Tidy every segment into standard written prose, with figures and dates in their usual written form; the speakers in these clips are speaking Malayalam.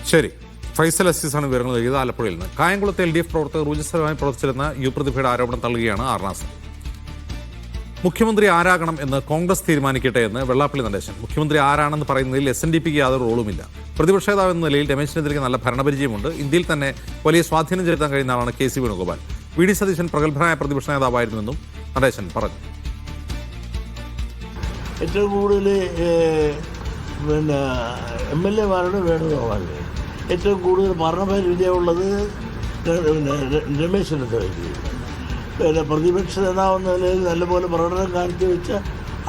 ശരി, ഫൈസൽ അസീസാണ് വിവരങ്ങൾ നൽകിയത് ആലപ്പുഴയിൽ നിന്ന്. കായംകുളത്തെ LDF പ്രവർത്തകർ ഊർജ്ജസ്വലമായി പ്രവർത്തിച്ചിരുന്ന പ്രതിഭയുടെ ആരോപണം തള്ളുകയാണ് ആർനാസ്. മുഖ്യമന്ത്രി ആരാകണം എന്ന് കോൺഗ്രസ് തീരുമാനിക്കട്ടെ എന്ന് വെള്ളാപ്പള്ളി നടേശൻ. മുഖ്യമന്ത്രി ആരാണെന്ന് പറയുന്നതിൽ SNDPക്ക് യാതൊരു റോളുമില്ല. പ്രതിപക്ഷ നേതാവ് എന്ന നിലയിൽ രമേശ് ചെന്നിത്തലയ്ക്ക് നല്ല ഭരണപരിചയമുണ്ട്. ഇന്ത്യയിൽ തന്നെ വലിയ സ്വാധീനം ചെലുത്താൻ കഴിയുന്ന ആളാണ് KC വേണുഗോപാൽ. VD സതീശൻ പ്രഗത്ഭനായ പ്രതിപക്ഷ നേതാവായിരുന്നുവെന്നും നടേശൻ പറഞ്ഞു. ഏറ്റവും കൂടുതൽ MLA-മാരുടെ വേണുഗോപാലിന് ഏറ്റവും കൂടുതൽ ഭരണപരിചയമുള്ളത് രമേശ് ചെന്നിത്തലയ്ക്ക്. പ്രതിപക്ഷ നേതാവെന്ന നിലയിൽ നല്ലപോലെ പ്രകടനം കാണിച്ചു വെച്ച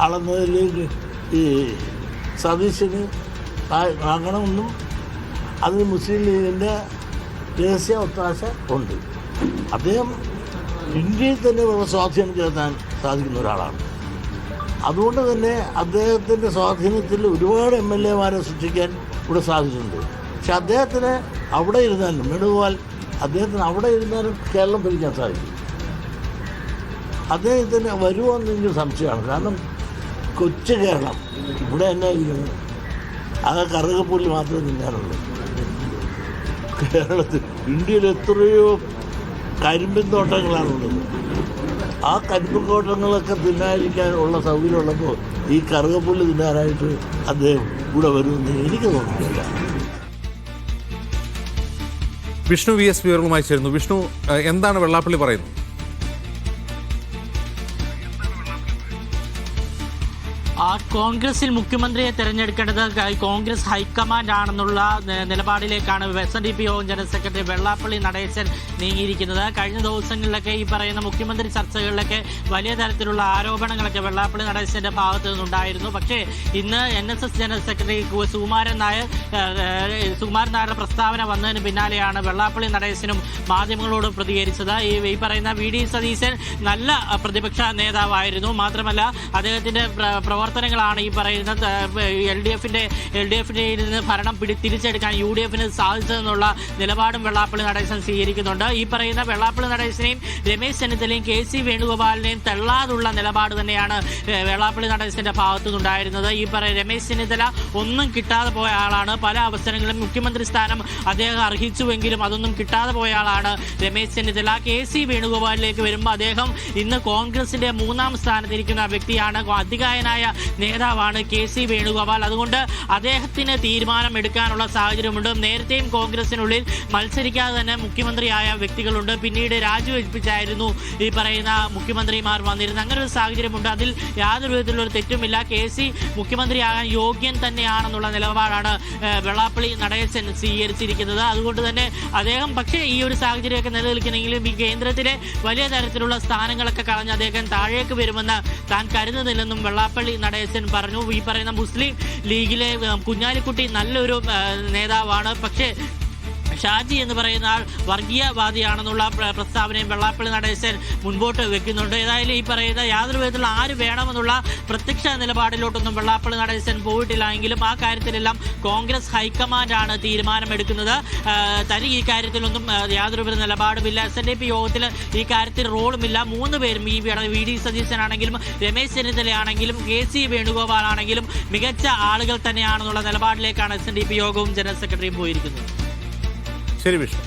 ആളെന്നതിലേക്ക് ഈ സതീശന് ആകണമെന്നും അതിന് മുസ്ലിം ലീഗിൻ്റെ രഹസ്യ ഒത്താശ ഉണ്ട്. അദ്ദേഹം ഇന്ത്യയിൽ തന്നെ സ്വാധീനം ചെലുത്താൻ സാധിക്കുന്ന ഒരാളാണ്. അതുകൊണ്ട് തന്നെ അദ്ദേഹത്തിൻ്റെ സ്വാധീനത്തിൽ ഒരുപാട് MLA-മാരെ സൃഷ്ടിക്കാൻ ഇവിടെ സാധിച്ചിട്ടുണ്ട്. പക്ഷെ അദ്ദേഹത്തിന് അവിടെ ഇരുന്നാലും വേണുഗോപാൽ അദ്ദേഹത്തിന് അവിടെ ഇരുന്നാലും കേരളം ഭരിക്കാൻ സാധിക്കും. അദ്ദേഹത്തിന് വരുമോ എന്നെങ്കിലും സംശയമാണ്. കാരണം കൊച്ചു കേരളം ഇവിടെ തന്നെ ഇരിക്കുന്നത് ആകെ കറുകപ്പുല്ല് മാത്രമേ തിന്നാനുള്ളൂ. കേരളത്തിൽ ഇന്ത്യയിൽ എത്രയോ കരിമ്പിൻ തോട്ടങ്ങളാണുള്ളത്. ആ കരിമ്പിൻ തോട്ടങ്ങളൊക്കെ തിന്നാതിരിക്കാനുള്ള സൗകര്യമുള്ളപ്പോൾ ഈ കറുകപ്പുല്ല് തിന്നാനായിട്ട് അദ്ദേഹം ഇവിടെ വരുമെന്ന് എനിക്ക് തോന്നുന്നില്ല. വിഷ്ണു VS വിവരങ്ങളുമായി ചേരുന്നു. വിഷ്ണു, എന്താണ് വെള്ളാപ്പള്ളി പറയുന്നത്? കോൺഗ്രസിൽ മുഖ്യമന്ത്രിയെ തെരഞ്ഞെടുക്കേണ്ടത് കോൺഗ്രസ് ഹൈക്കമാൻഡ് ആണെന്നുള്ള നിലപാടിലേക്കാണ് SNDP യോഗം ജനറൽ സെക്രട്ടറി വെള്ളാപ്പള്ളി നടേശൻ നീങ്ങിയിരിക്കുന്നത്. കഴിഞ്ഞ ദിവസങ്ങളിലൊക്കെ ഈ പറയുന്ന മുഖ്യമന്ത്രി ചർച്ചകളിലൊക്കെ വലിയ തരത്തിലുള്ള ആരോപണങ്ങളൊക്കെ വെള്ളാപ്പള്ളി നടേശന്റെ ഭാഗത്തു നിന്നുണ്ടായിരുന്നു. പക്ഷേ ഇന്ന് NSS ജനറൽ സെക്രട്ടറി സുകുമാരൻ നായരുടെ പ്രസ്താവന വന്നതിന് പിന്നാലെയാണ് വെള്ളാപ്പള്ളി നടേശനും മാധ്യമങ്ങളോട് പ്രതികരിച്ചത്. ഈ പറയുന്ന VD സതീശൻ നല്ല പ്രതിപക്ഷ നേതാവായിരുന്നു. മാത്രമല്ല അദ്ദേഹത്തിന്റെ പ്രവർത്തനങ്ങളാണ് ഈ പറയുന്ന LDF-ന്റെ നിന്ന് ഭരണം തിരിച്ചെടുക്കാൻ UDF-ന് സാധിച്ചതെന്നുള്ള നിലപാടും വെള്ളാപ്പള്ളി നടേശൻ സ്വീകരിക്കുന്നുണ്ട്. ഈ പറയുന്ന വെള്ളാപ്പള്ളി നടേശനെയും രമേശ് ചെന്നിത്തലയും KC വേണുഗോപാലിനെയും തള്ളാതുള്ള നിലപാട് തന്നെയാണ് വെള്ളാപ്പള്ളി നടേശന്റെ ഭാഗത്തു നിന്നുണ്ടായിരുന്നത്. ഈ പറയുന്ന രമേശ് ചെന്നിത്തല ഒന്നും കിട്ടാതെ പോയ ആളാണ്. പല അവസരങ്ങളിലും മുഖ്യമന്ത്രി സ്ഥാനം അദ്ദേഹം അർഹിച്ചുവെങ്കിലും അതൊന്നും കിട്ടാതെ പോയ ആളാണ് രമേശ് ചെന്നിത്തല. KC വേണുഗോപാലിലേക്ക് വരുമ്പോൾ അദ്ദേഹം ഇന്ന് കോൺഗ്രസിന്റെ 3-ാം സ്ഥാനത്തിരിക്കുന്ന വ്യക്തിയാണ്. അധികായനായ നേതാവാണ് KC വേണുഗോപാൽ. അതുകൊണ്ട് അദ്ദേഹത്തിന് തീരുമാനം എടുക്കാനുള്ള സാഹചര്യമുണ്ട്. നേരത്തെയും കോൺഗ്രസിനുള്ളിൽ മത്സരിക്കാതെ തന്നെ മുഖ്യമന്ത്രിയായ വ്യക്തികളുണ്ട്. പിന്നീട് രാജിവെപ്പിച്ചായിരുന്നു ഈ പറയുന്ന മുഖ്യമന്ത്രിമാർ വന്നിരുന്നത്. അങ്ങനെ ഒരു സാഹചര്യമുണ്ട്. അതിൽ യാതൊരു വിധത്തിലുള്ള തെറ്റുമില്ല. KC മുഖ്യമന്ത്രിയാകാൻ യോഗ്യൻ തന്നെയാണെന്നുള്ള നിലപാടാണ് വെള്ളാപ്പള്ളി നടേശൻ സ്വീകരിച്ചിരിക്കുന്നത്. അതുകൊണ്ട് തന്നെ അദ്ദേഹം പക്ഷേ ഈ ഒരു സാഹചര്യമൊക്കെ നിലനിൽക്കുന്നെങ്കിലും ഈ കേന്ദ്രത്തിലെ വലിയ തരത്തിലുള്ള സ്ഥാനങ്ങളൊക്കെ കളഞ്ഞ് അദ്ദേഹം താഴേക്ക് വരുമെന്ന് താൻ കരുതുന്നില്ലെന്നും വെള്ളാപ്പള്ളി നടേശൻ പറഞ്ഞു. ഈ പറയുന്ന മുസ്ലിം ലീഗിലെ കുഞ്ഞാലിക്കുട്ടി നല്ലൊരു നേതാവാണ്. പക്ഷേ ഷാജി എന്ന് പറയുന്ന ആൾ വർഗീയവാദിയാണെന്നുള്ള പ്രസ്താവനയും വെള്ളാപ്പള്ളി നടേശൻ മുൻപോട്ട് വെക്കുന്നുണ്ട്. ഏതായാലും ഈ പറയുന്ന യാതൊരു വിധത്തിലുള്ള ആര് വേണമെന്നുള്ള പ്രത്യക്ഷ നിലപാടിലോട്ടൊന്നും വെള്ളാപ്പള്ളി നടേശൻ പോയിട്ടില്ല. എങ്കിലും ആ കാര്യത്തിലെല്ലാം കോൺഗ്രസ് ഹൈക്കമാൻഡാണ് തീരുമാനമെടുക്കുന്നത്. തനി ഈ കാര്യത്തിലൊന്നും യാതൊരു വിധ നിലപാടുമില്ല. SNDP യോഗത്തിൽ ഈ കാര്യത്തിൽ റോളുമില്ല. 3 പേരും ഈ VD സതീശനാണെങ്കിലും രമേശ് ചെന്നിത്തലയാണെങ്കിലും KC വേണുഗോപാൽ ആണെങ്കിലും മികച്ച ആളുകൾ തന്നെയാണെന്നുള്ള നിലപാടിലേക്കാണ് SNDP യോഗവും ജനറൽ സെക്രട്ടറിയും പോയിരിക്കുന്നത്. ശരി വിഷ്ണു.